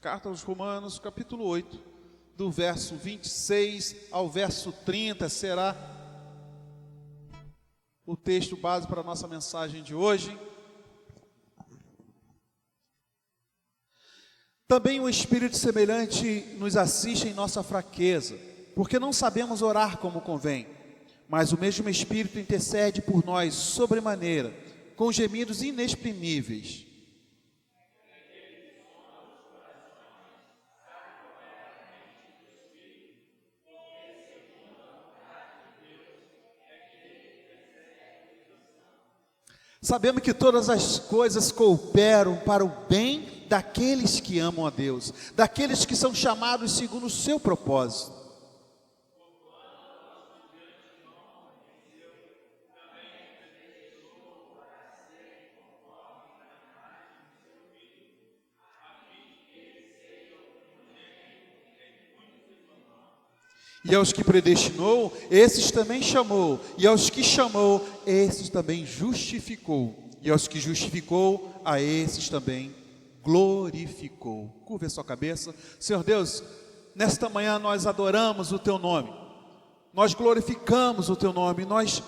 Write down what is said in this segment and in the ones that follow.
Carta aos Romanos, capítulo 8, do verso 26 ao verso 30, será o texto base para a nossa mensagem de hoje. Também o Espírito semelhante nos assiste em nossa fraqueza, porque não sabemos orar como convém, mas o mesmo Espírito intercede por nós sobremaneira, com gemidos inexprimíveis. Sabemos que todas as coisas cooperam para o bem daqueles que amam a Deus, daqueles que são chamados segundo o seu propósito. E aos que predestinou, esses também chamou. E aos que chamou, esses também justificou. E aos que justificou, a esses também glorificou. Curva a sua cabeça. Senhor Deus, nesta manhã nós adoramos o Teu nome. Nós glorificamos o Teu nome. Nós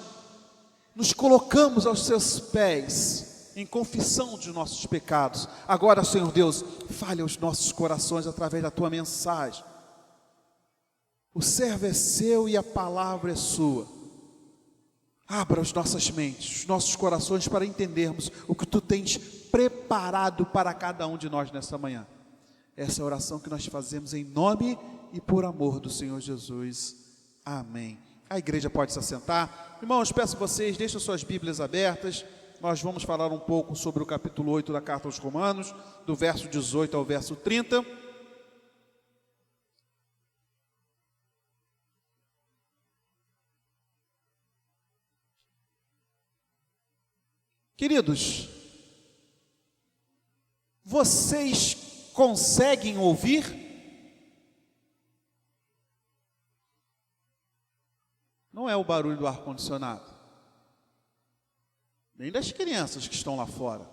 nos colocamos aos Seus pés em confissão de nossos pecados. Agora, Senhor Deus, fale aos nossos corações através da Tua mensagem. O servo é seu e a palavra é sua. Abra as nossas mentes, os nossos corações para entendermos o que Tu tens preparado para cada um de nós nesta manhã. Essa é a oração que nós fazemos em nome e por amor do Senhor Jesus. Amém. A igreja pode se assentar. Irmãos, peço a vocês, deixem suas Bíblias abertas. Nós vamos falar um pouco sobre o capítulo 8 da Carta aos Romanos, do verso 18 ao verso 30. Queridos, vocês conseguem ouvir? Não é o barulho do ar-condicionado, nem das crianças que estão lá fora.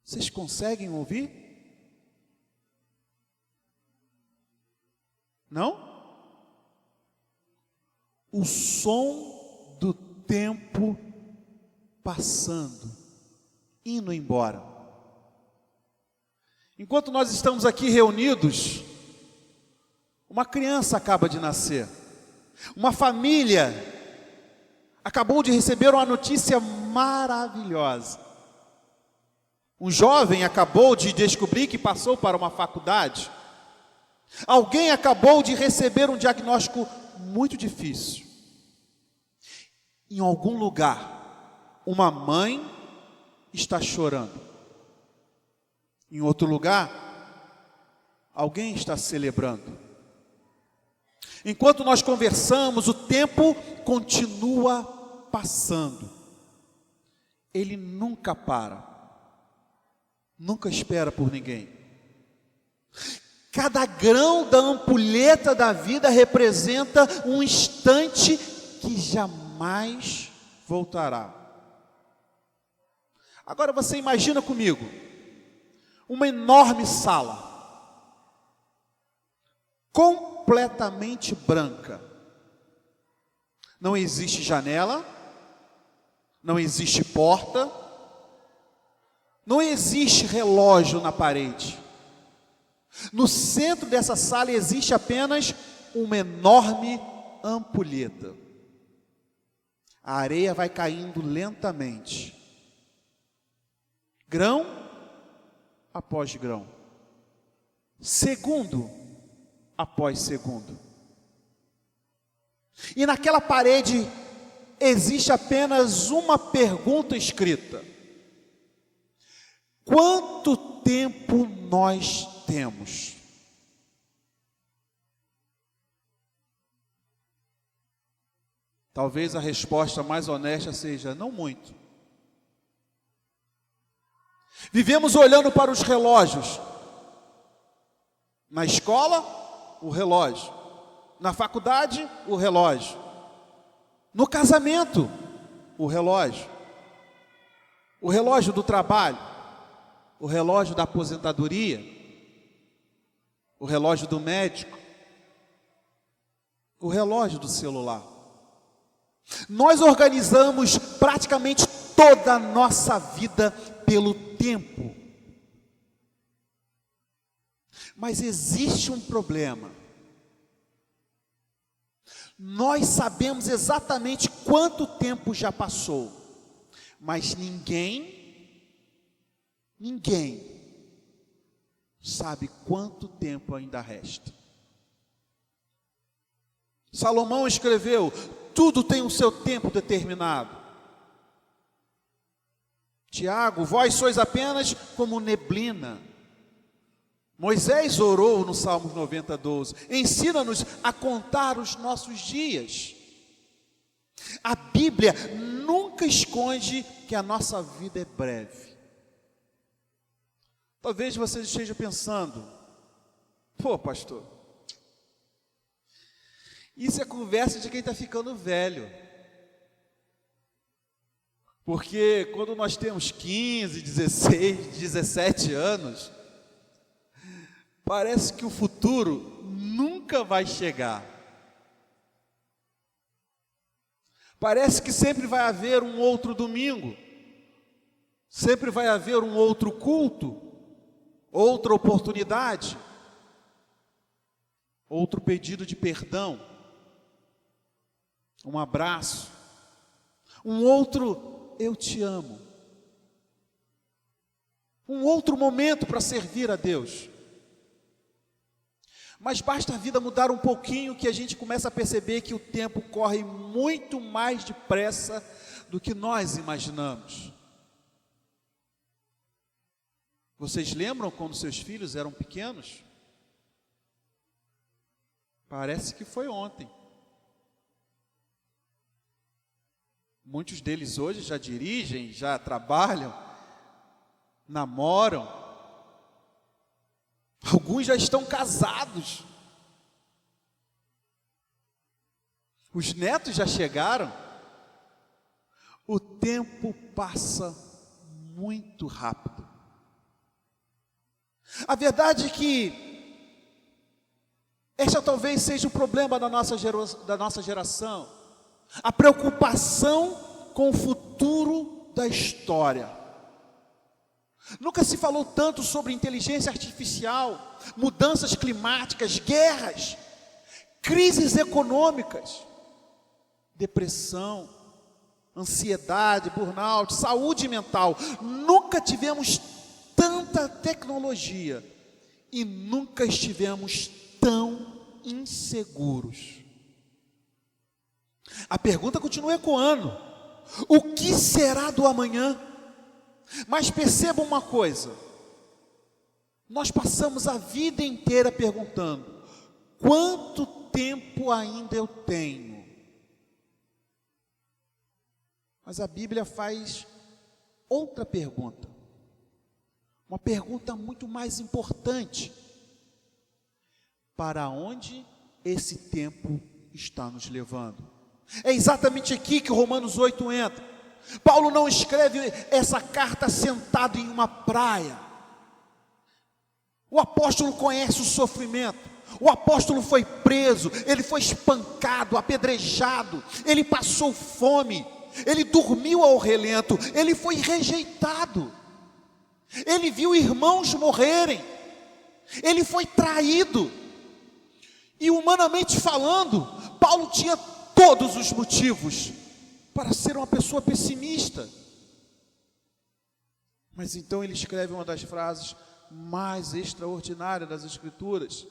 Vocês conseguem ouvir? Não? O som do tempo passando, indo embora. Enquanto nós estamos aqui reunidos, uma criança acaba de nascer, uma família acabou de receber uma notícia maravilhosa. Um jovem acabou de descobrir que passou para uma faculdade. Alguém acabou de receber um diagnóstico muito difícil. Em algum lugar, uma mãe está chorando. Em outro lugar, alguém está celebrando. Enquanto nós conversamos, o tempo continua passando. Ele nunca para. Nunca espera por ninguém. Cada grão da ampulheta da vida representa um instante que jamais voltará. Agora você imagina comigo, uma enorme sala, completamente branca. Não existe janela, não existe porta, não existe relógio na parede. No centro dessa sala existe apenas uma enorme ampulheta. A areia vai caindo lentamente, grão após grão, segundo após segundo. E naquela parede existe apenas uma pergunta escrita: quanto tempo nós temos? Talvez a resposta mais honesta seja: não muito. Vivemos olhando para os relógios. Na escola, o relógio. Na faculdade, o relógio. No casamento, o relógio. O relógio do trabalho. O relógio da aposentadoria. o relógio do médico, o relógio do celular. Nós organizamos praticamente toda a nossa vida pelo tempo. Mas existe um problema. Nós sabemos exatamente quanto tempo já passou, mas ninguém sabe quanto tempo ainda resta. Salomão escreveu: tudo tem o seu tempo determinado. Tiago: vós sois apenas como neblina. Moisés orou no Salmos 90:12. Ensina-nos a contar os nossos dias. A Bíblia nunca esconde que a nossa vida é breve. Talvez você esteja pensando: pô, pastor, isso é conversa de quem está ficando velho. Porque quando nós temos 15, 16, 17 anos, parece que o futuro nunca vai chegar. Parece que sempre vai haver um outro domingo, sempre vai haver um outro culto, outra oportunidade, outro pedido de perdão, um abraço, um outro eu te amo, um outro momento para servir a Deus. Mas basta a vida mudar um pouquinho que a gente começa a perceber que o tempo corre muito mais depressa do que nós imaginamos. Vocês lembram quando seus filhos eram pequenos? Parece que foi ontem. Muitos deles hoje já dirigem, já trabalham, namoram. Alguns já estão casados. Os netos já chegaram. O tempo passa muito rápido. A verdade é que este talvez seja o problema da nossa geração. A preocupação com o futuro da história. Nunca se falou tanto sobre inteligência artificial, mudanças climáticas, guerras, crises econômicas, depressão, ansiedade, burnout, saúde mental. Nunca tivemos tanta tecnologia e nunca estivemos tão inseguros. A pergunta continua ecoando: o que será do amanhã? Mas perceba uma coisa: nós passamos a vida inteira perguntando: quanto tempo ainda eu tenho? Mas a Bíblia faz outra pergunta, uma pergunta muito mais importante: para onde esse tempo está nos levando? É exatamente aqui que Romanos 8 entra. Paulo não escreve essa carta sentado em uma praia. O apóstolo conhece o sofrimento. O apóstolo foi preso, ele foi espancado, apedrejado, ele passou fome, ele dormiu ao relento, ele foi rejeitado, ele viu irmãos morrerem, ele foi traído. E humanamente falando, Paulo tinha todos os motivos para ser uma pessoa pessimista. Mas então ele escreve uma das frases mais extraordinárias das Escrituras: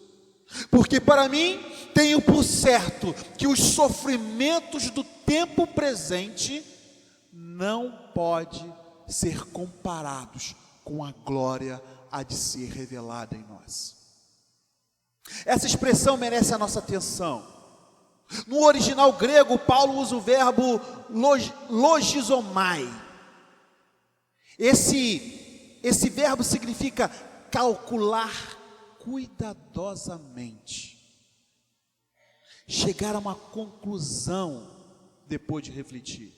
porque para mim tenho por certo que os sofrimentos do tempo presente não podem ser comparados com a glória há de ser revelada em nós. Essa expressão merece a nossa atenção. No original grego, Paulo usa o verbo logizomai. Esse verbo significa calcular cuidadosamente, chegar a uma conclusão depois de refletir.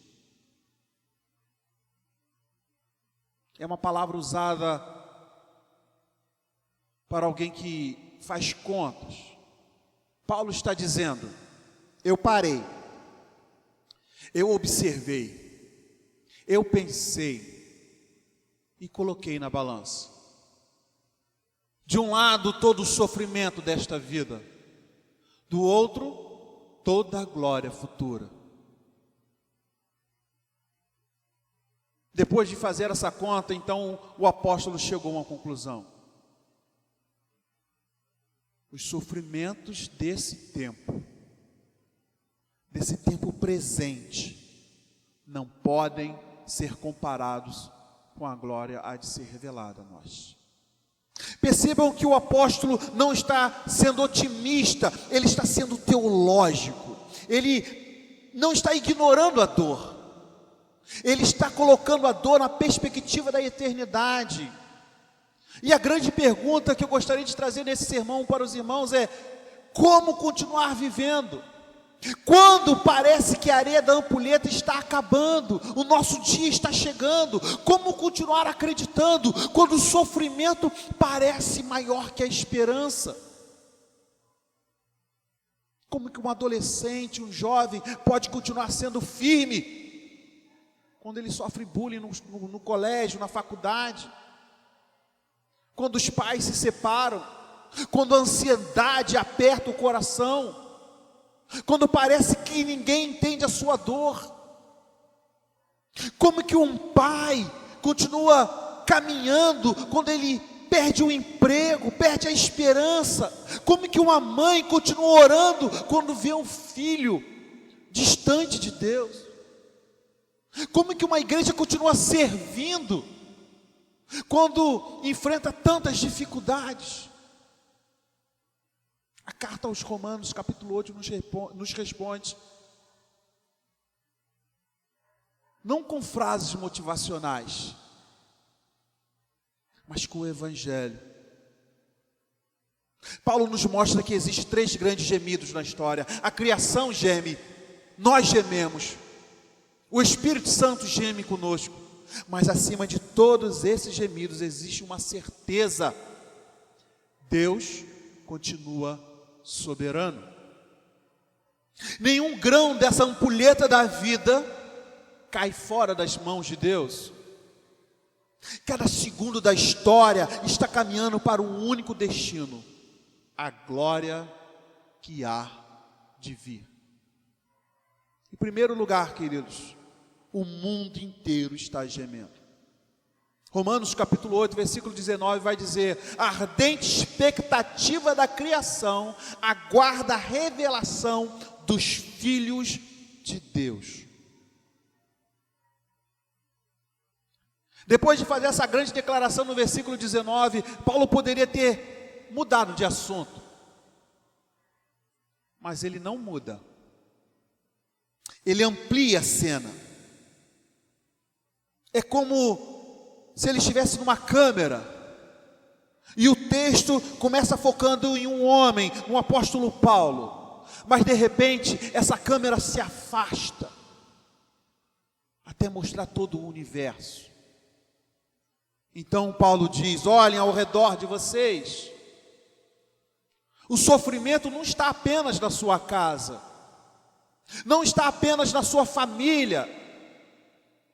É uma palavra usada para alguém que faz contas. Paulo está dizendo: eu parei, eu observei, eu pensei e coloquei na balança. De um lado, todo o sofrimento desta vida, do outro, toda a glória futura. Depois de fazer essa conta, então o apóstolo chegou a uma conclusão: os sofrimentos desse tempo presente, não podem ser comparados com a glória a de ser revelada a nós. Percebam que o apóstolo não está sendo otimista, ele está sendo teológico. Ele não está ignorando a dor, ele está colocando a dor na perspectiva da eternidade. E a grande pergunta que eu gostaria de trazer nesse sermão para os irmãos é: como continuar vivendo? Quando parece que a areia da ampulheta está acabando, o nosso dia está chegando, como continuar acreditando quando o sofrimento parece maior que a esperança? Como que um adolescente, um jovem pode continuar sendo firme quando ele sofre bullying no colégio, na faculdade? Quando os pais se separam, quando a ansiedade aperta o coração, quando parece que ninguém entende a sua dor? Como que um pai continua caminhando quando ele perde o emprego, perde a esperança? Como que uma mãe continua orando quando vê um filho distante de Deus? Como que uma igreja continua servindo quando enfrenta tantas dificuldades? A carta aos Romanos, capítulo 8, nos responde, não com frases motivacionais, mas com o Evangelho. Paulo nos mostra que existem 3 grandes gemidos na história. A criação geme, nós gememos, o Espírito Santo geme conosco, mas acima de todos esses gemidos existe uma certeza: Deus continua soberano. Nenhum grão dessa ampulheta da vida cai fora das mãos de Deus. Cada segundo da história está caminhando para um único destino: a glória que há de vir. Em primeiro lugar, queridos, o mundo inteiro está gemendo. Romanos capítulo 8, versículo 19 vai dizer: a ardente expectativa da criação aguarda a revelação dos filhos de Deus. Depois de fazer essa grande declaração no versículo 19, Paulo poderia ter mudado de assunto, mas ele não muda, ele amplia a cena. É como se ele estivesse numa câmera e o texto começa focando em um homem, um apóstolo Paulo, mas de repente essa câmera se afasta até mostrar todo o universo. Então Paulo diz: olhem ao redor de vocês, o sofrimento não está apenas na sua casa, não está apenas na sua família,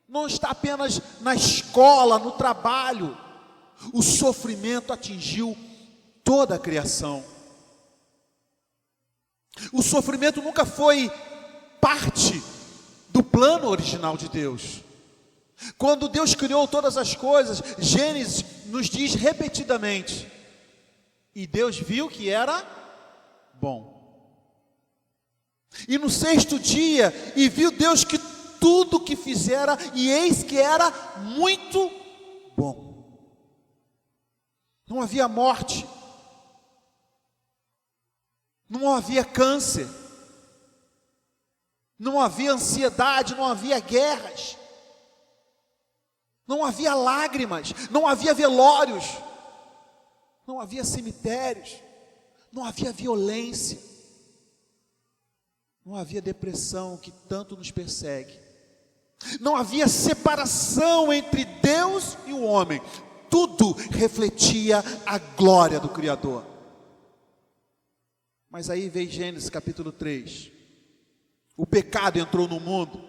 não está apenas na escola, no trabalho. O sofrimento atingiu toda a criação. O sofrimento nunca foi parte do plano original de Deus. Quando Deus criou todas as coisas, Gênesis nos diz repetidamente: e Deus viu que era bom. E no 6º dia, e viu Deus que tudo que fizera, e eis que era muito bom. Não havia morte, não havia câncer, não havia ansiedade, não havia guerras, não havia lágrimas, não havia velórios, não havia cemitérios, não havia violência, não havia depressão que tanto nos persegue. Não havia separação entre Deus e o homem. Tudo refletia a glória do Criador. Mas aí vem Gênesis capítulo 3. O pecado entrou no mundo,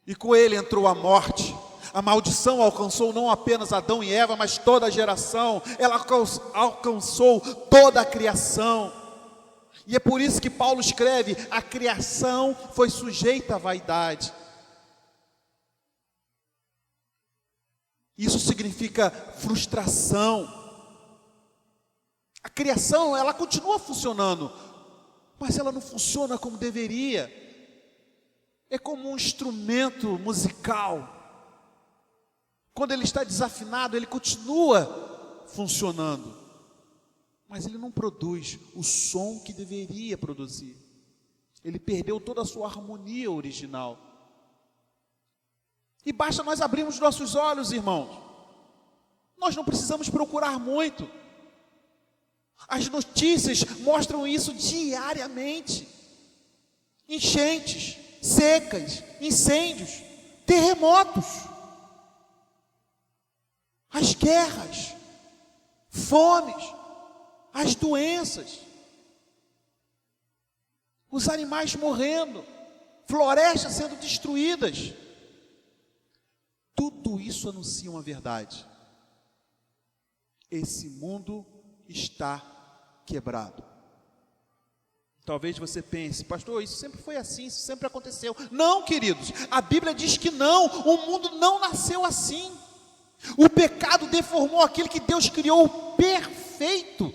e com ele entrou a morte. A maldição alcançou não apenas Adão e Eva, mas toda a geração. Ela alcançou toda a criação. E é por isso que Paulo escreve: a criação foi sujeita à vaidade. Isso significa frustração. A criação, ela continua funcionando, mas ela não funciona como deveria. É como um instrumento musical. Quando ele está desafinado, ele continua funcionando, mas ele não produz o som que deveria produzir. Ele perdeu toda a sua harmonia original. E basta nós abrirmos nossos olhos, irmãos. Nós não precisamos procurar muito. As notícias mostram isso diariamente. Enchentes, secas, incêndios, terremotos, as guerras, fomes, as doenças, os animais morrendo, florestas sendo destruídas. Tudo isso anuncia uma verdade: esse mundo está quebrado. Talvez você pense: pastor, isso sempre foi assim, isso sempre aconteceu. Não, queridos, a Bíblia diz que não, o mundo não nasceu assim. O pecado deformou aquilo que Deus criou perfeito.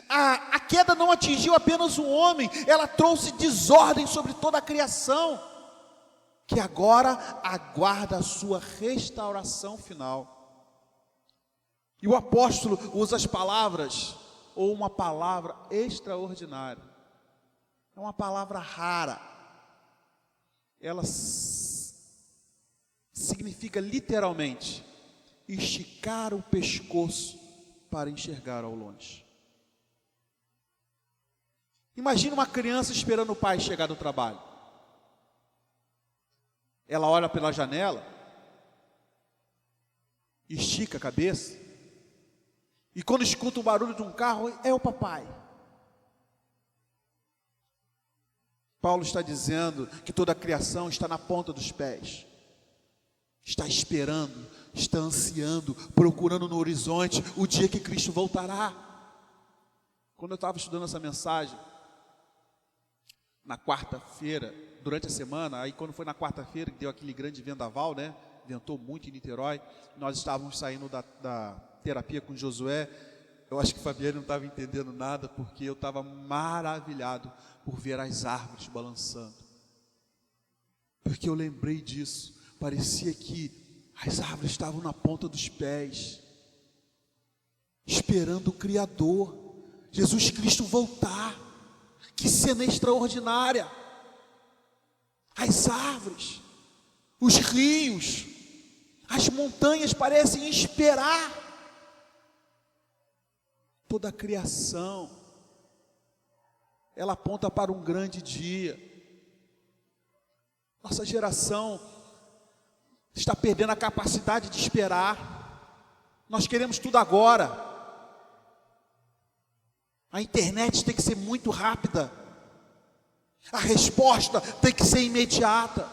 A queda não atingiu apenas o homem, ela trouxe desordem sobre toda a criação, que agora aguarda a sua restauração final. E o apóstolo usa as palavras, ou uma palavra extraordinária, é uma palavra rara. Ela significa literalmente esticar o pescoço para enxergar ao longe. Imagina uma criança esperando o pai chegar do trabalho. Ela olha pela janela, estica a cabeça, e quando escuta o barulho de um carro, é o papai. Paulo está dizendo que toda a criação está na ponta dos pés, está esperando, está ansiando, procurando no horizonte o dia que Cristo voltará. Quando eu estava estudando essa mensagem, na quarta-feira, durante a semana, aí quando foi na quarta-feira, que deu aquele grande vendaval, né? Ventou muito em Niterói, nós estávamos saindo da terapia com Josué. Eu acho que Fabiane não estava entendendo nada, porque eu estava maravilhado por ver as árvores balançando. Porque eu lembrei disso, parecia que as árvores estavam na ponta dos pés, esperando o Criador, Jesus Cristo voltar. Que cena extraordinária! As árvores, os rios, as montanhas parecem esperar. Toda a criação, ela aponta para um grande dia. Nossa geração está perdendo a capacidade de esperar. Nós queremos tudo agora. A internet tem que ser muito rápida. A resposta tem que ser imediata.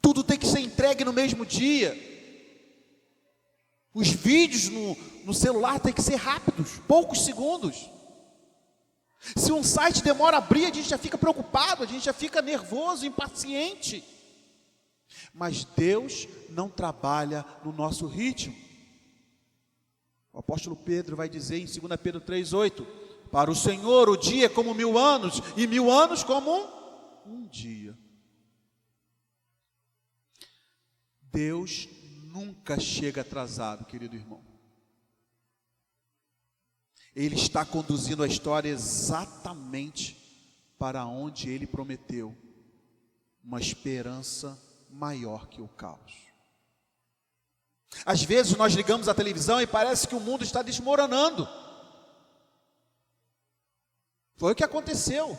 Tudo tem que ser entregue no mesmo dia. Os vídeos no celular tem que ser rápidos, poucos segundos. Se um site demora a abrir, a gente já fica preocupado, a gente já fica nervoso, impaciente. Mas Deus não trabalha no nosso ritmo. O apóstolo Pedro vai dizer em 2 Pedro 3,8: para o Senhor o dia é como 1000 anos, e 1000 anos como um dia. Deus nunca chega atrasado, querido irmão. Ele está conduzindo a história exatamente para onde Ele prometeu, uma esperança maior que o caos. Às vezes nós ligamos a televisão e parece que o mundo está desmoronando. Foi o que aconteceu.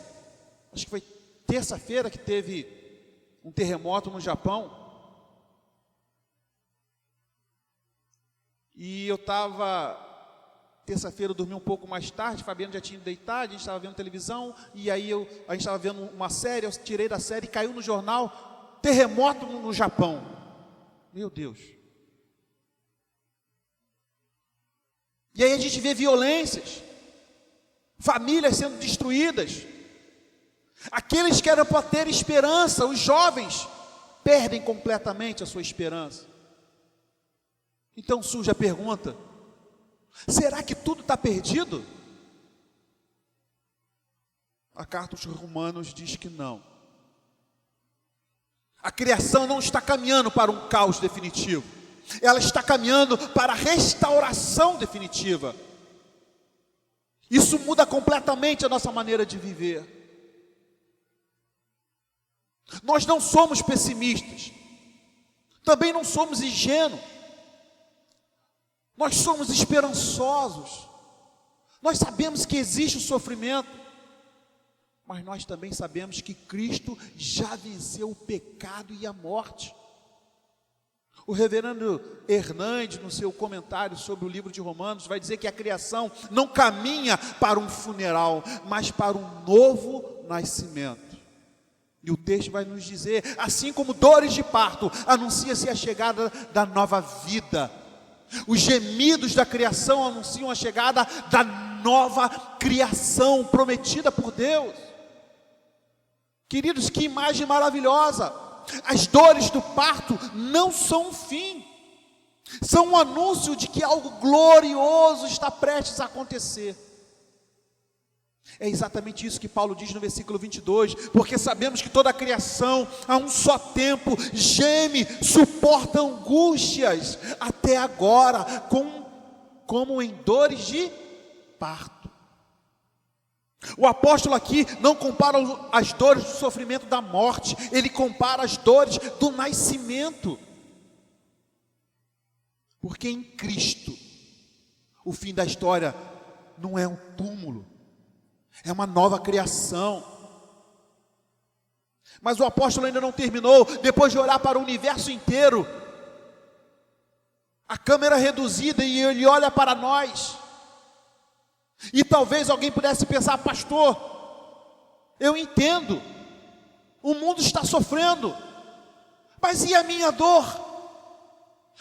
Acho que foi terça-feira que teve um terremoto no Japão. E eu estava terça-feira eu dormi um pouco mais tarde, Fabiano já tinha ido deitar, a gente estava vendo televisão, e aí a gente estava vendo uma série, eu tirei da série e caiu no jornal, terremoto no Japão. Meu Deus. E aí a gente vê violências, famílias sendo destruídas, aqueles que eram para ter esperança, os jovens, perdem completamente a sua esperança. Então surge a pergunta: será que tudo está perdido? A carta aos Romanos diz que não. A criação não está caminhando para um caos definitivo, ela está caminhando para a restauração definitiva. Isso muda completamente a nossa maneira de viver. Nós não somos pessimistas, também não somos ingênuos, nós somos esperançosos. Nós sabemos que existe o sofrimento, mas nós também sabemos que Cristo já venceu o pecado e a morte. O reverendo Hernandes, no seu comentário sobre o livro de Romanos, vai dizer que a criação não caminha para um funeral, mas para um novo nascimento. E o texto vai nos dizer: assim como dores de parto, anuncia-se a chegada da nova vida. Os gemidos da criação anunciam a chegada da nova criação prometida por Deus. Queridos, que imagem maravilhosa! As dores do parto não são um fim, são um anúncio de que algo glorioso está prestes a acontecer. É exatamente isso que Paulo diz no versículo 22, porque sabemos que toda a criação, a um só tempo, geme, suporta angústias, até agora, como em dores de parto. O apóstolo aqui não compara as dores do sofrimento da morte, ele compara as dores do nascimento. Porque em Cristo, o fim da história não é um túmulo, é uma nova criação. Mas o apóstolo ainda não terminou. Depois de orar para o universo inteiro, a câmera reduzida, e ele olha para nós. E talvez alguém pudesse pensar: pastor, eu entendo, o mundo está sofrendo, mas e a minha dor?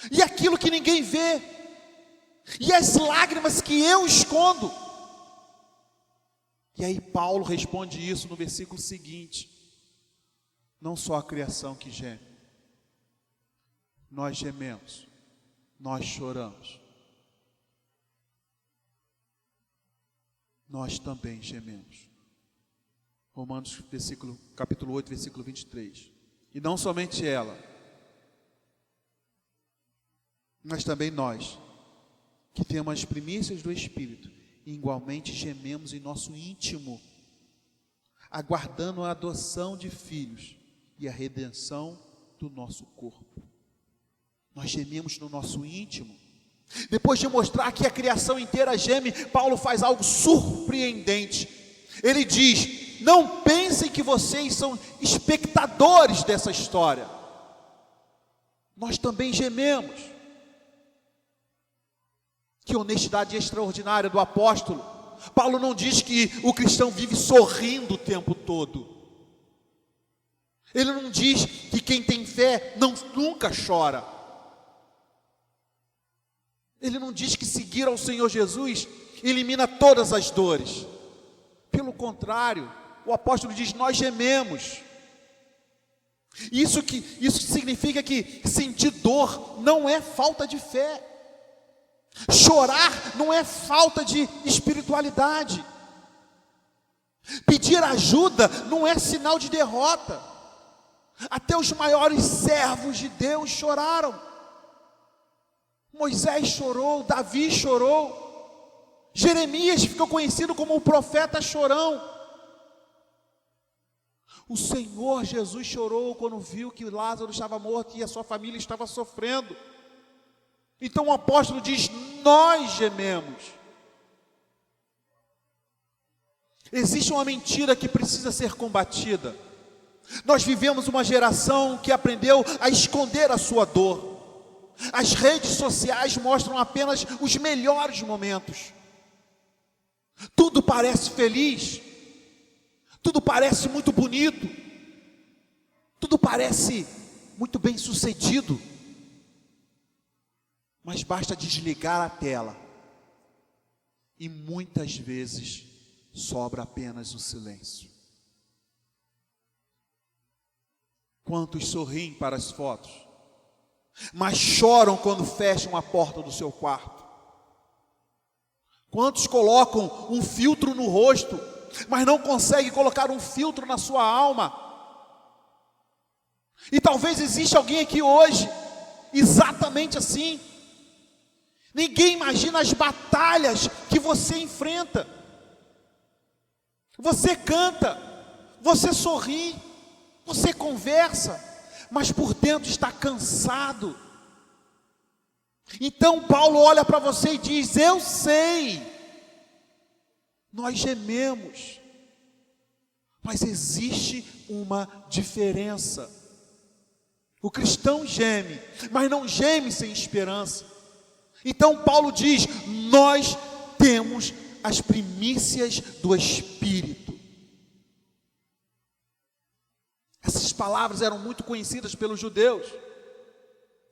E aquilo que ninguém vê? E as lágrimas que eu escondo? E aí Paulo responde isso no versículo seguinte: não só a criação que geme, nós gememos, nós choramos, nós também gememos. Romanos capítulo 8, versículo 23. E não somente ela, mas também nós, que temos as primícias do Espírito, igualmente gememos em nosso íntimo, aguardando a adoção de filhos e a redenção do nosso corpo. Nós gememos no nosso íntimo. Depois de mostrar que a criação inteira geme, Paulo faz algo surpreendente. Ele diz: não pensem que vocês são espectadores dessa história, nós também gememos. Que honestidade extraordinária do apóstolo. Paulo não diz que o cristão vive sorrindo o tempo todo. Ele não diz que quem tem fé nunca chora. Ele não diz que seguir ao Senhor Jesus elimina todas as dores. Pelo contrário, o apóstolo diz: nós gememos. Isso significa que sentir dor não é falta de fé. Chorar não é falta de espiritualidade. Pedir ajuda não é sinal de derrota. Até os maiores servos de Deus choraram. Moisés chorou, Davi chorou, Jeremias ficou conhecido como o profeta chorão. O Senhor Jesus chorou quando viu que Lázaro estava morto e a sua família estava sofrendo. Então o apóstolo diz: nós gememos. Existe uma mentira que precisa ser combatida. Nós vivemos uma geração que aprendeu a esconder a sua dor. As redes sociais mostram apenas os melhores momentos. Tudo parece feliz, tudo parece muito bonito, tudo parece muito bem sucedido, mas basta desligar a tela e muitas vezes sobra apenas o silêncio. Quantos sorriem para as fotos, mas choram quando fecham a porta do seu quarto? Quantos colocam um filtro no rosto, mas não conseguem colocar um filtro na sua alma? E talvez exista alguém aqui hoje, exatamente assim. Ninguém imagina as batalhas que você enfrenta. Você canta, você sorri, você conversa, mas por dentro está cansado. Então Paulo olha para você e diz: eu sei, nós gememos, mas existe uma diferença. O cristão geme, mas não geme sem esperança. Então Paulo diz: nós temos as primícias do Espírito. Essas palavras eram muito conhecidas pelos judeus.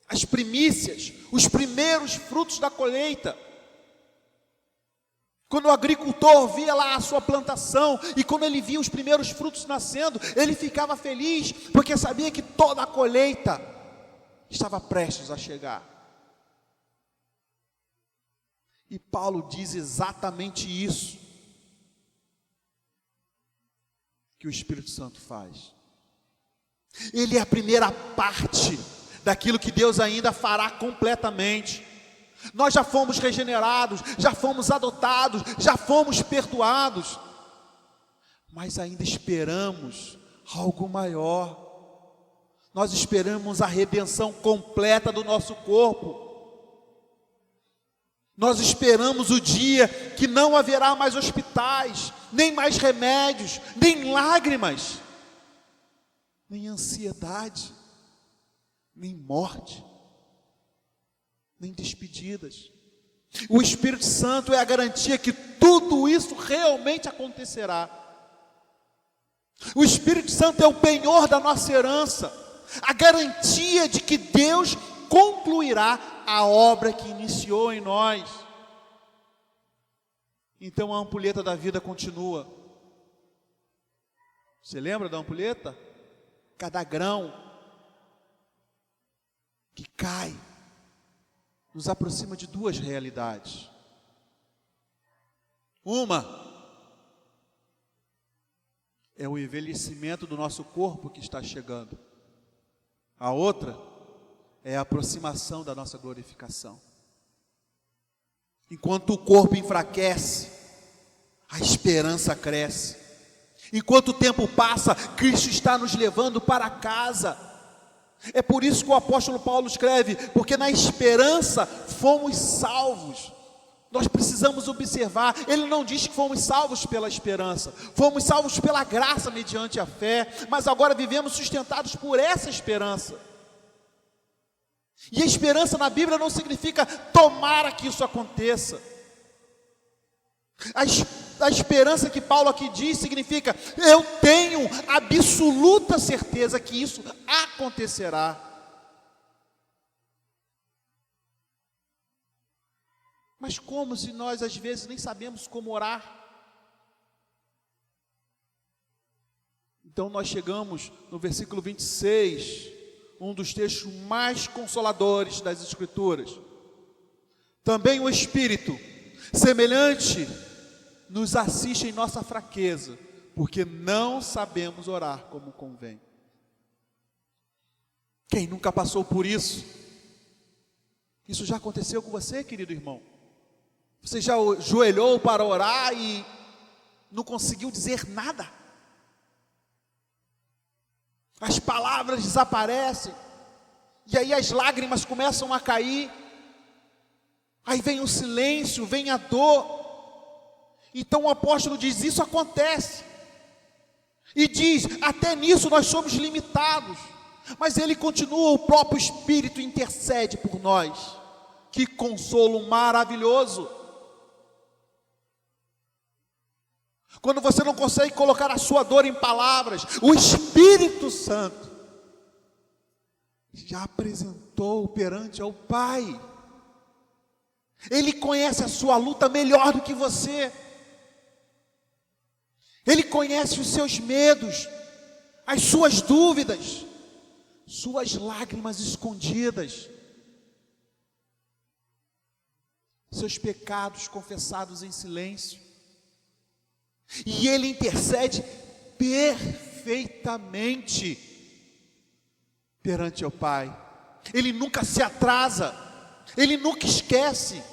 As primícias, os primeiros frutos da colheita. Quando o agricultor via lá a sua plantação, e quando ele via os primeiros frutos nascendo, ele ficava feliz, porque sabia que toda a colheita estava prestes a chegar. E Paulo diz exatamente isso que o Espírito Santo faz. Ele é a primeira parte daquilo que Deus ainda fará completamente. Nós já fomos regenerados, já fomos adotados, já fomos perdoados, mas ainda esperamos algo maior. Nós esperamos a redenção completa do nosso corpo. Nós esperamos o dia que não haverá mais hospitais, nem mais remédios, nem lágrimas, nem ansiedade, nem morte, nem despedidas. O Espírito Santo é a garantia que tudo isso realmente acontecerá. O Espírito Santo é o penhor da nossa herança, a garantia de que Deus concluirá a obra que iniciou em nós. Então a ampulheta da vida continua. Você lembra da ampulheta? Cada grão que cai nos aproxima de duas realidades. Uma é o envelhecimento do nosso corpo que está chegando. A outra é a aproximação da nossa glorificação. Enquanto o corpo enfraquece, a esperança cresce. Enquanto o tempo passa, Cristo está nos levando para casa. É por isso que o apóstolo Paulo escreve: porque na esperança fomos salvos. Nós precisamos observar, ele não diz que fomos salvos pela esperança, fomos salvos pela graça mediante a fé, mas agora vivemos sustentados por essa esperança. E a esperança na Bíblia não significa tomara que isso aconteça. A esperança que Paulo aqui diz significa: eu tenho absoluta certeza que isso acontecerá. Mas como, se nós às vezes nem sabemos como orar? Então nós chegamos no versículo 26, um dos textos mais consoladores das Escrituras. Também o Espírito, semelhante, nos assiste em nossa fraqueza, porque não sabemos orar como convém. Quem nunca passou por isso? Isso já aconteceu com você, querido irmão? Você já ajoelhou para orar e não conseguiu dizer nada? As palavras desaparecem, e aí as lágrimas começam a cair, aí vem o silêncio, vem a dor. Então o apóstolo diz: isso acontece, e diz: até nisso nós somos limitados, mas ele continua, o próprio Espírito intercede por nós. Que consolo maravilhoso! quando você não consegue colocar a sua dor em palavras, o Espírito Santo já apresentou perante ao Pai. Ele conhece a sua luta melhor do que você. Ele conhece os seus medos, as suas dúvidas, suas lágrimas escondidas, seus pecados confessados em silêncio. E Ele intercede perfeitamente perante o Pai. Ele nunca se atrasa, Ele nunca esquece,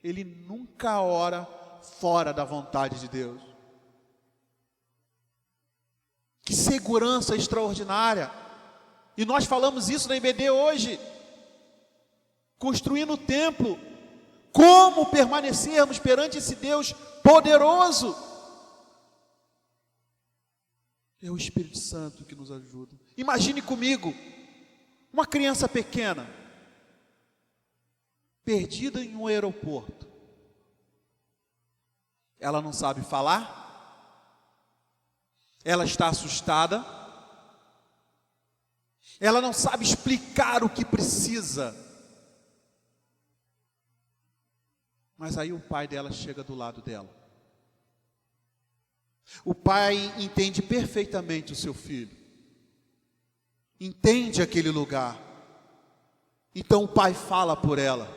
Ele nunca ora fora da vontade de Deus. Que segurança extraordinária! E nós falamos isso na IBD hoje, construindo o templo. Como permanecermos perante esse Deus poderoso? É o Espírito Santo que nos ajuda. Imagine comigo, uma criança pequena, perdida em um aeroporto. Ela não sabe falar, ela está assustada, ela não sabe explicar o que precisa. Mas aí o pai dela chega do lado dela. O pai entende perfeitamente o seu filho, entende aquele lugar. Então o pai fala por ela,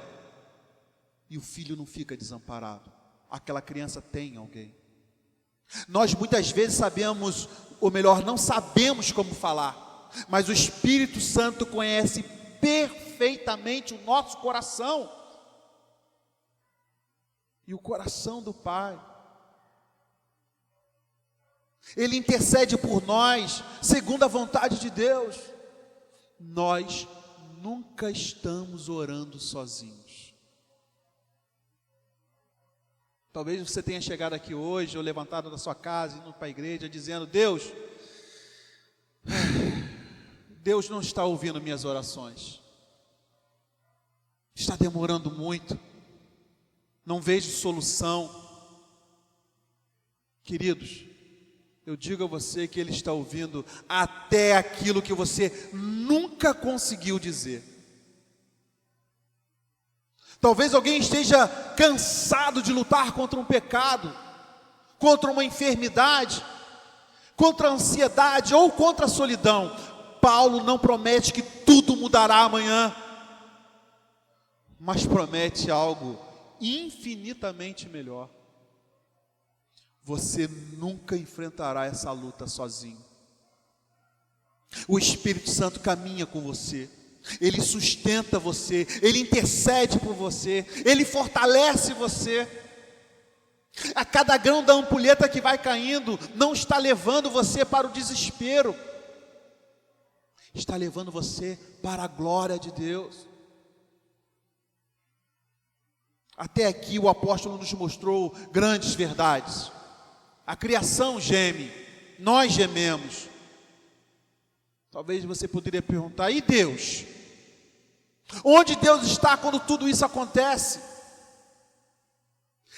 e o filho não fica desamparado. Aquela criança tem alguém. Nós muitas vezes sabemos, ou melhor, não sabemos como falar, mas o Espírito Santo conhece perfeitamente o nosso coração e o coração do Pai. Ele intercede por nós segundo a vontade de Deus. Nós nunca estamos orando sozinhos. Talvez você tenha chegado aqui hoje, ou levantado da sua casa, indo para a igreja, dizendo: Deus não está ouvindo minhas orações, está demorando muito, não vejo solução. Queridos, eu digo a você que Ele está ouvindo até aquilo que você nunca conseguiu dizer. Talvez alguém esteja cansado de lutar contra um pecado, contra uma enfermidade, contra a ansiedade ou contra a solidão. Paulo não promete que tudo mudará amanhã, mas promete algo infinitamente melhor. Você nunca enfrentará essa luta sozinho. O Espírito Santo caminha com você, Ele sustenta você, Ele intercede por você, Ele fortalece você. A cada grão da ampulheta que vai caindo, não está levando você para o desespero, está levando você para a glória de Deus. Até aqui o apóstolo nos mostrou grandes verdades. A criação geme, nós gememos. Talvez você poderia perguntar: e Deus? Onde Deus está quando tudo isso acontece?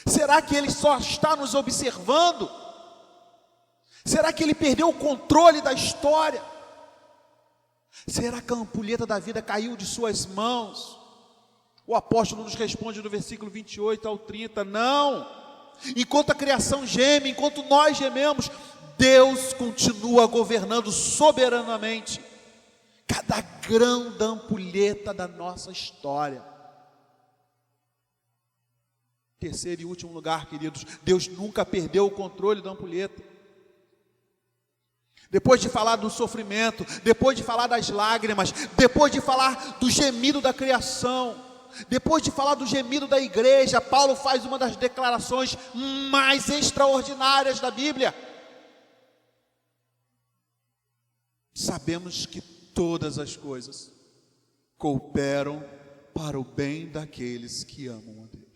Será que Ele só está nos observando? Será que Ele perdeu o controle da história? Será que a ampulheta da vida caiu de suas mãos? O apóstolo nos responde no versículo 28 ao 30, não. Enquanto a criação geme, enquanto nós gememos, Deus continua governando soberanamente cada grão da ampulheta da nossa história. Terceiro e último lugar, queridos, Deus nunca perdeu o controle da ampulheta. Depois de falar do sofrimento, depois de falar das lágrimas, depois de falar do gemido da criação, depois de falar do gemido da igreja, Paulo faz uma das declarações mais extraordinárias da Bíblia. Sabemos que todas as coisas cooperam para o bem daqueles que amam a Deus.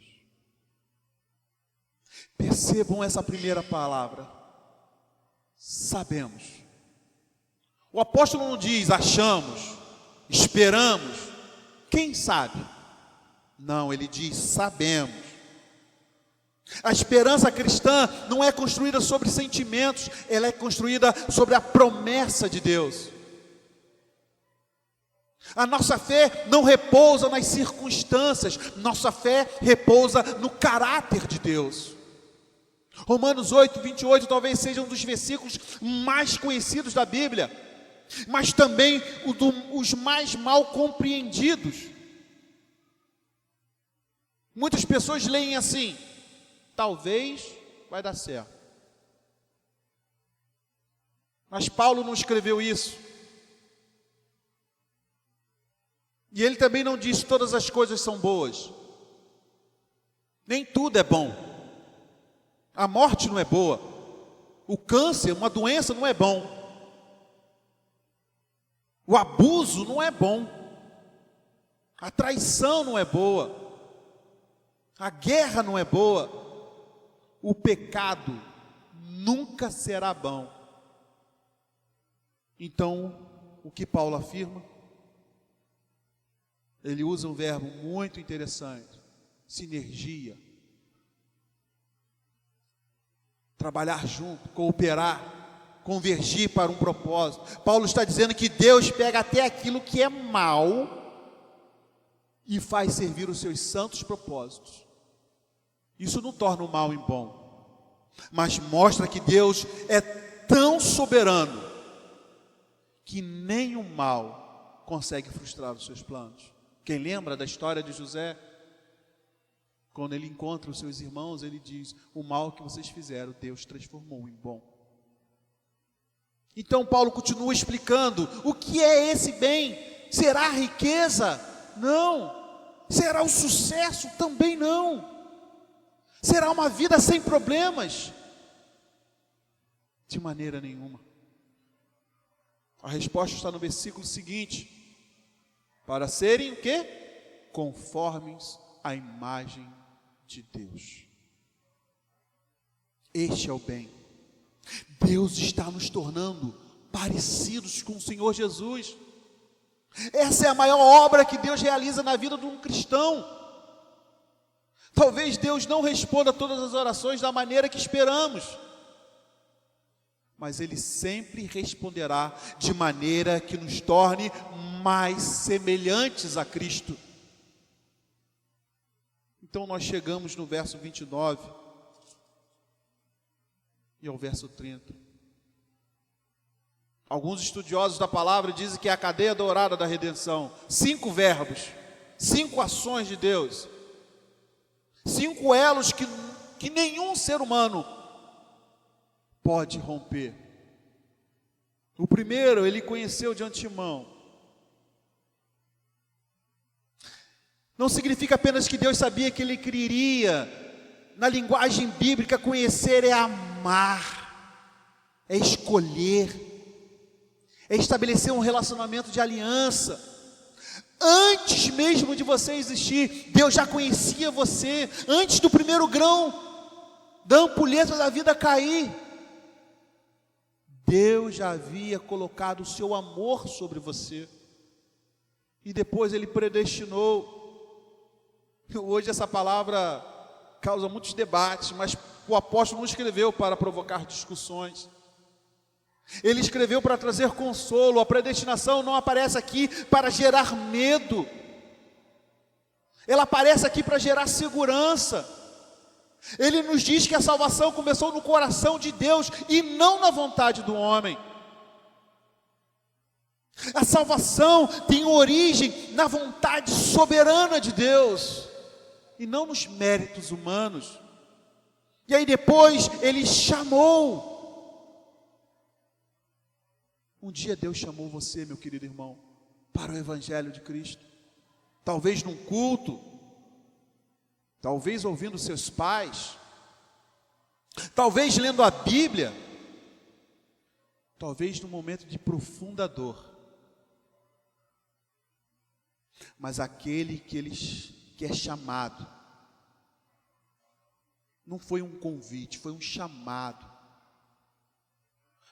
Percebam essa primeira palavra, sabemos. O apóstolo não diz achamos, esperamos, quem sabe? Não, ele diz sabemos. A esperança cristã não é construída sobre sentimentos, ela é construída sobre a promessa de Deus. A nossa fé não repousa nas circunstâncias, nossa fé repousa no caráter de Deus. Romanos 8, 28 talvez seja um dos versículos mais conhecidos da Bíblia, mas também os mais mal compreendidos. Muitas pessoas leem assim: talvez vai dar certo. Mas Paulo não escreveu isso. E ele também não diz todas as coisas são boas. Nem tudo é bom. A morte não é boa. O câncer, uma doença não é bom. O abuso não é bom. A traição não é boa. A guerra não é boa. O pecado nunca será bom. Então, o que Paulo afirma? Ele usa um verbo muito interessante: sinergia. Trabalhar junto, cooperar, convergir para um propósito. Paulo está dizendo que Deus pega até aquilo que é mal e faz servir os seus santos propósitos. Isso não torna o mal em bom, mas mostra que Deus é tão soberano que nem o mal consegue frustrar os seus planos. Quem lembra da história de José? Quando ele encontra os seus irmãos, ele diz: o mal que vocês fizeram, Deus transformou em bom. Então Paulo continua explicando: o que é esse bem? Será a riqueza? Não. Será o sucesso? Também não. Será uma vida sem problemas? De maneira nenhuma. A resposta está no versículo seguinte: para serem o quê? Conformes à imagem de Deus. Este é o bem. Deus está nos tornando parecidos com o Senhor Jesus. Essa é a maior obra que Deus realiza na vida de um cristão. Talvez Deus não responda todas as orações da maneira que esperamos, mas Ele sempre responderá de maneira que nos torne mais semelhantes a Cristo. Então nós chegamos no verso 29 e ao verso 30. Alguns estudiosos da palavra dizem que é a cadeia dourada da redenção. 5 verbos, 5 ações de Deus, 5 elos que nenhum ser humano pode romper. O primeiro, ele conheceu de antemão. Não significa apenas que Deus sabia que ele queria. Na linguagem bíblica, conhecer é amar, é escolher, é estabelecer um relacionamento de aliança. Antes mesmo de você existir, Deus já conhecia você. Antes do primeiro grão da ampulheta da vida cair, Deus já havia colocado o seu amor sobre você. E depois Ele predestinou. Hoje essa palavra causa muitos debates, mas o apóstolo não escreveu para provocar discussões. Ele escreveu para trazer consolo. A predestinação não aparece aqui para gerar medo. Ela aparece aqui para gerar segurança. Ele nos diz que a salvação começou no coração de Deus e não na vontade do homem. A salvação tem origem na vontade soberana de Deus e não nos méritos humanos. E aí depois Ele chamou. Um dia Deus chamou você, meu querido irmão, para o Evangelho de Cristo. Talvez num culto, talvez ouvindo seus pais, talvez lendo a Bíblia, talvez num momento de profunda dor. Mas aquele que é chamado, não foi um convite, foi um chamado.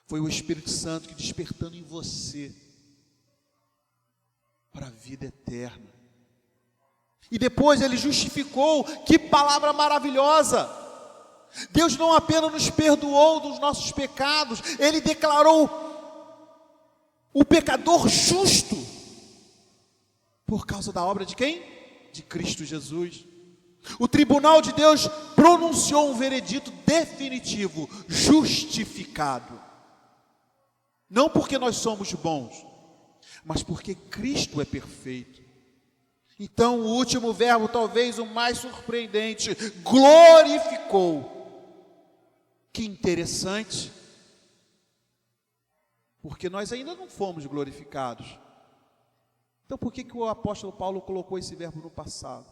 Foi o Espírito Santo que despertando em você para a vida eterna. E depois Ele justificou. Que palavra maravilhosa! Deus não apenas nos perdoou dos nossos pecados, Ele declarou o pecador justo, por causa da obra de quem? De Cristo Jesus. O tribunal de Deus pronunciou um veredito definitivo, justificado. Não porque nós somos bons, mas porque Cristo é perfeito. Então, o último verbo, talvez o mais surpreendente, glorificou. Que interessante, porque nós ainda não fomos glorificados. Então, por que o apóstolo Paulo colocou esse verbo no passado?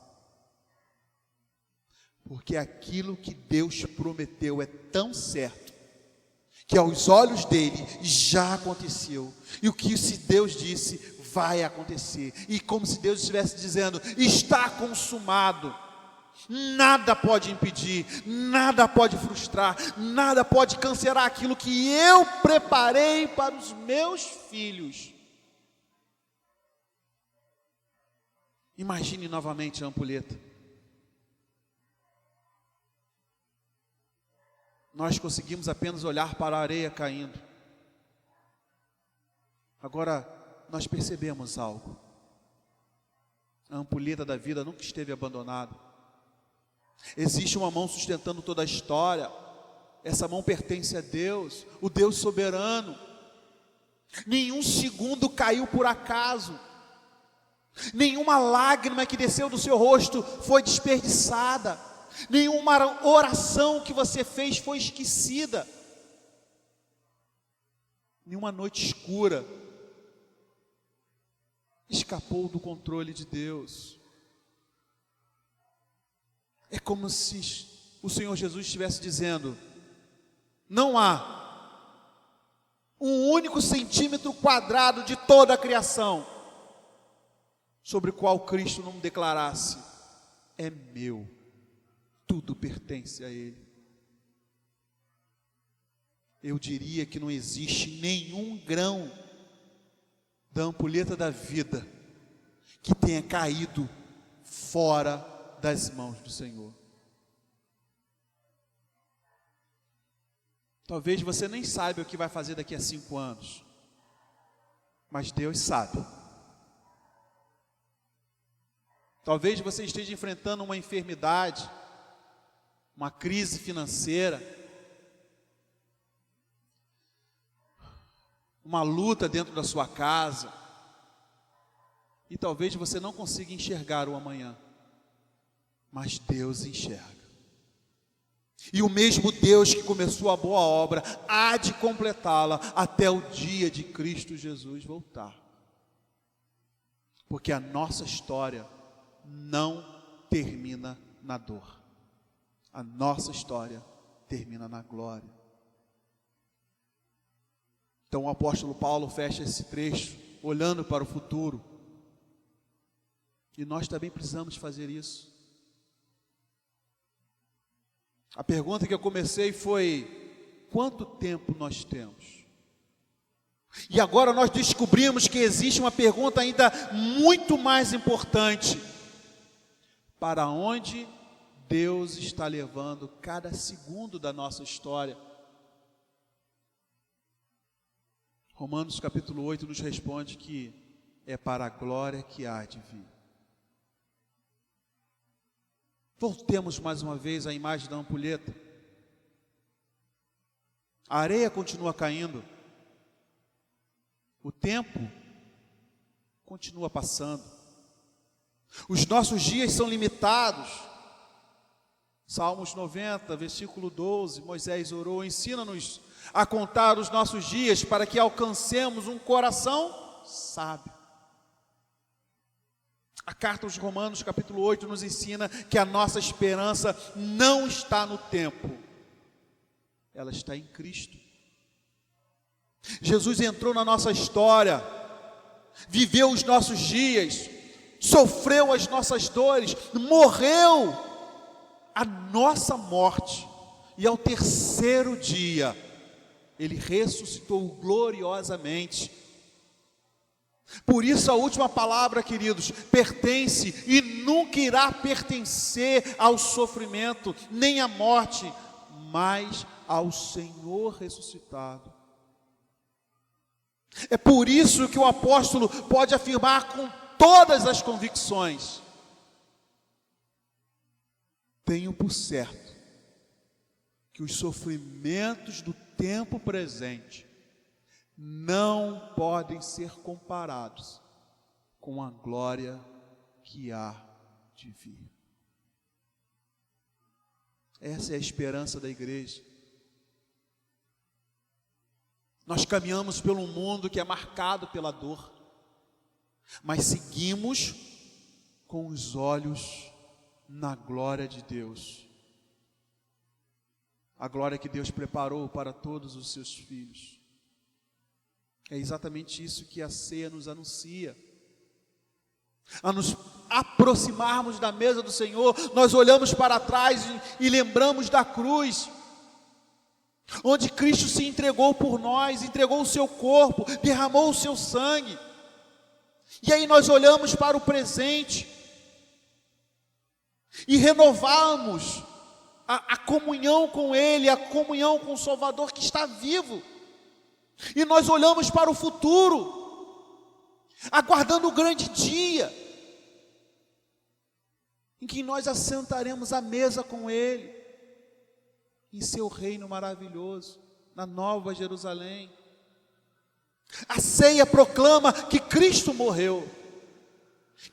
Porque aquilo que Deus prometeu é tão certo, que aos olhos dele já aconteceu, e o que se Deus disse vai acontecer, e como se Deus estivesse dizendo, está consumado. Nada pode impedir, nada pode frustrar, nada pode cancelar aquilo que eu preparei para os meus filhos. Imagine novamente a ampulheta. Nós conseguimos apenas olhar para a areia caindo. Agora, nós percebemos algo. A ampulheta da vida nunca esteve abandonada. Existe uma mão sustentando toda a história. Essa mão pertence a Deus, o Deus soberano. Nenhum segundo caiu por acaso. Nenhuma lágrima que desceu do seu rosto foi desperdiçada. Nenhuma oração que você fez foi esquecida. Nenhuma noite escura escapou do controle de Deus. É como se o Senhor Jesus estivesse dizendo: não há um único centímetro quadrado de toda a criação sobre o qual Cristo não declarasse: é meu, tudo pertence a Ele. Eu diria que não existe nenhum grão da ampulheta da vida que tenha caído fora das mãos do Senhor. Talvez você nem saiba o que vai fazer daqui a 5 anos, mas Deus sabe. Talvez você esteja enfrentando uma enfermidade, uma crise financeira, uma luta dentro da sua casa, e talvez você não consiga enxergar o amanhã, mas Deus enxerga. E o mesmo Deus que começou a boa obra há de completá-la até o dia de Cristo Jesus voltar. Porque a nossa história não termina na dor. A nossa história termina na glória. Então o apóstolo Paulo fecha esse trecho olhando para o futuro. E nós também precisamos fazer isso. A pergunta que eu comecei foi: quanto tempo nós temos? E agora nós descobrimos que existe uma pergunta ainda muito mais importante: para onde Deus está levando cada segundo da nossa história? Romanos capítulo 8 nos responde que é para a glória que há de vir. Voltemos mais uma vez à imagem da ampulheta. A areia continua caindo. O tempo continua passando. Os nossos dias são limitados. Salmos 90, versículo 12, Moisés orou: ensina-nos a contar os nossos dias para que alcancemos um coração sábio. A carta aos Romanos, capítulo 8, nos ensina que a nossa esperança não está no tempo, ela está em Cristo. Jesus entrou na nossa história, viveu os nossos dias, sofreu as nossas dores, morreu a nossa morte, e ao terceiro dia, Ele ressuscitou gloriosamente. Por isso a última palavra, queridos, pertence e nunca irá pertencer ao sofrimento, nem à morte, mais ao Senhor ressuscitado. É por isso que o apóstolo pode afirmar com todas as convicções: tenho por certo que os sofrimentos do tempo presente não podem ser comparados com a glória que há de vir. Essa é a esperança da igreja. Nós caminhamos pelo mundo que é marcado pela dor, mas seguimos com os olhos na glória de Deus. A glória que Deus preparou para todos os seus filhos. É exatamente isso que a ceia nos anuncia. A nos aproximarmos da mesa do Senhor, nós olhamos para trás e lembramos da cruz, onde Cristo se entregou por nós, entregou o seu corpo, derramou o seu sangue. E aí nós olhamos para o presente e renovamos a comunhão com Ele, a comunhão com o Salvador que está vivo. E nós olhamos para o futuro, aguardando o grande dia, em que nós assentaremos à mesa com Ele, em seu reino maravilhoso, na Nova Jerusalém. A ceia proclama que Cristo morreu,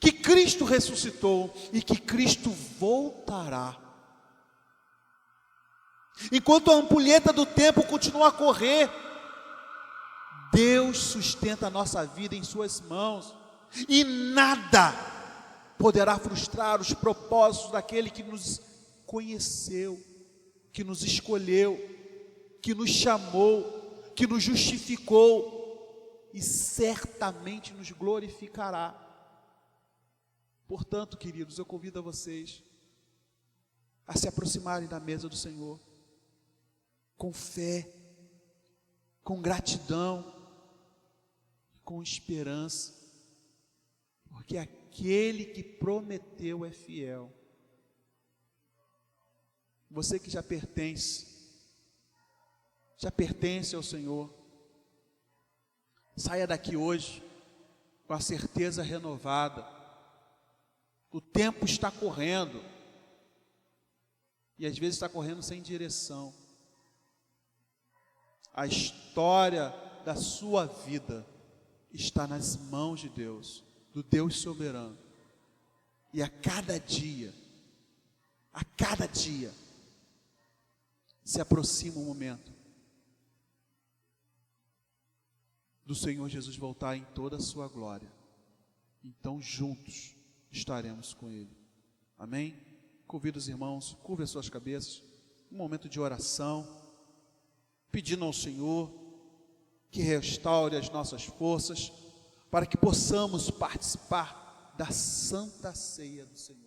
que Cristo ressuscitou e que Cristo voltará. Enquanto a ampulheta do tempo continua a correr, Deus sustenta a nossa vida em suas mãos, e nada poderá frustrar os propósitos daquele que nos conheceu, que nos escolheu, que nos chamou, que nos justificou e certamente nos glorificará. Portanto, queridos, eu convido a vocês a se aproximarem da mesa do Senhor com fé, com gratidão, com esperança, porque aquele que prometeu é fiel. Você que já pertence ao Senhor, saia daqui hoje com a certeza renovada. O tempo está correndo, e às vezes está correndo sem direção. A história da sua vida está nas mãos de Deus, do Deus soberano. E a cada dia, se aproxima o momento do Senhor Jesus voltar em toda a sua glória. Então juntos estaremos com Ele. Amém? Convido os irmãos, curvem as suas cabeças, um momento de oração, pedindo ao Senhor que restaure as nossas forças, para que possamos participar da Santa Ceia do Senhor.